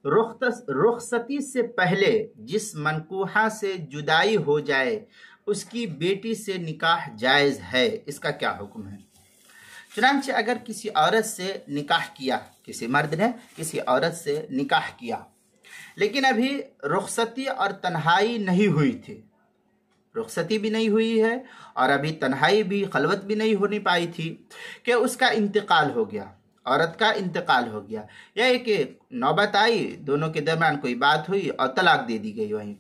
رخصتی سے پہلے جس منکوحہ سے جدائی ہو جائے اس کی بیٹی سے نکاح جائز ہے، اس کا کیا حکم ہے؟ چنانچہ اگر کسی عورت سے نکاح کیا، کسی مرد نے کسی عورت سے نکاح کیا، لیکن ابھی رخصتی اور تنہائی نہیں ہوئی تھی، رخصتی بھی نہیں ہوئی ہے اور ابھی تنہائی بھی، خلوت بھی نہیں ہونی پائی تھی، کہ اس کا انتقال ہو گیا، عورت کا انتقال ہو گیا، یا کہ نوبت آئی، دونوں کے درمیان کوئی بات ہوئی اور طلاق دے دی گئی وہیں،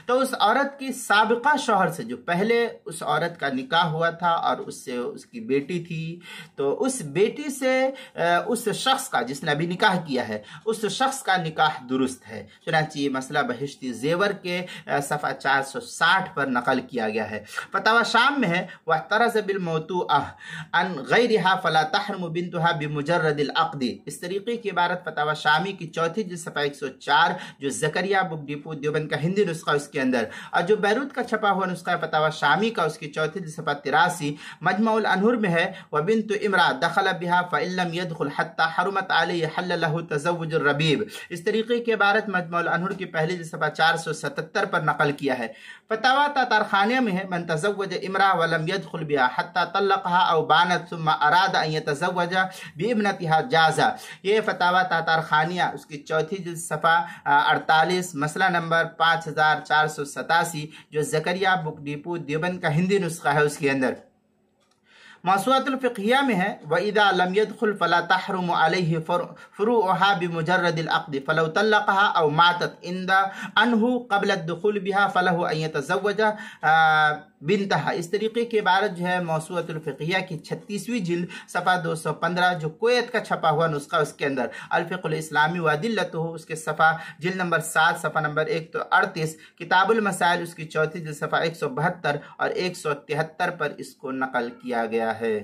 تو اس عورت کی سابقہ شوہر سے، جو پہلے اس عورت کا نکاح ہوا تھا اور اس سے اس کی بیٹی تھی، تو اس بیٹی سے اس شخص کا، جس نے ابھی نکاح کیا ہے، اس شخص کا نکاح درست ہے۔ چنانچہ یہ مسئلہ بہشتی زیور کے صفحہ 460 پر نقل کیا گیا ہے۔ فتاوی شام میں ہے وَاحْتَرَزَ بِالْمَوْتُوءَةِ عَنْ غَيْرِهَا فَلَا تَحْرُمُ بِنْتُهَا بِمُجَرَّدِ الْعَقْدِ۔ اس طریقے کی عبارت فتاوی شامی کی چوتھی جلد صفحہ 104، جو زکریا بک ڈپو دیوبند کا ہندی نسخہ اس کے اندر، اور جو بیروت کا چھپا ہوا نسخہ فتاوی شامی کا اس کی چوتھی جلد صفحہ 83 مجمع الانہر میں ہے وَبِنْتُ امرأة دخل بها فإن لم يدخل حتى حرمت علیہ حل له تزوج الربیب۔ اس طریقے کی عبارت مجمع الانہر کی پہلی جلد صفحہ 477 پر نقل کیا ہے۔ فتاوی تاتارخانیہ میں ہے من تزوج امرأة ولم يدخل بها حتى طلقها او بانت ثم اراد ان يتزوج بابنتها جاز۔ یہ فتاوی تاتارخانیہ اس کی چوتھی جلد صفحہ 48 مسئلہ نمبر 5487، جو زکریا بک ڈپو دیوبند کا ہندی نسخہ ہے اس کے اندر۔ موسوعۃ الفقہیہ میں ہے وَإِذَا لَمْ يَدْخُلْ فَلَا تَحْرُمُ عَلَيْهِ فُرُوعُهَا بِمُجَرَّدِ الْعَقْدِ فَلَوْ طَلَّقَهَا أَوْ مَاتَتْ عَنْهُ قَبْلَ الدُّخُولِ بِهَا فَلَهُ أَن يَتَزَوَّجَ بِنْتَهَا۔ اس طریقے کی عبارت جو ہے موسوعۃ الفقہیہ کی 36ویں جلد صفحہ 215، جو کویت کا چھپا ہوا نسخہ اس کے اندر، الفقہ الاسلامی وادلتہ اس کے صفحہ جلد نمبر 7 صفحہ نمبر 138، کتاب المسائل اس کی چوتھی جلد صفحہ 172 اور 173 پر اس کو نقل کیا گیا ہے۔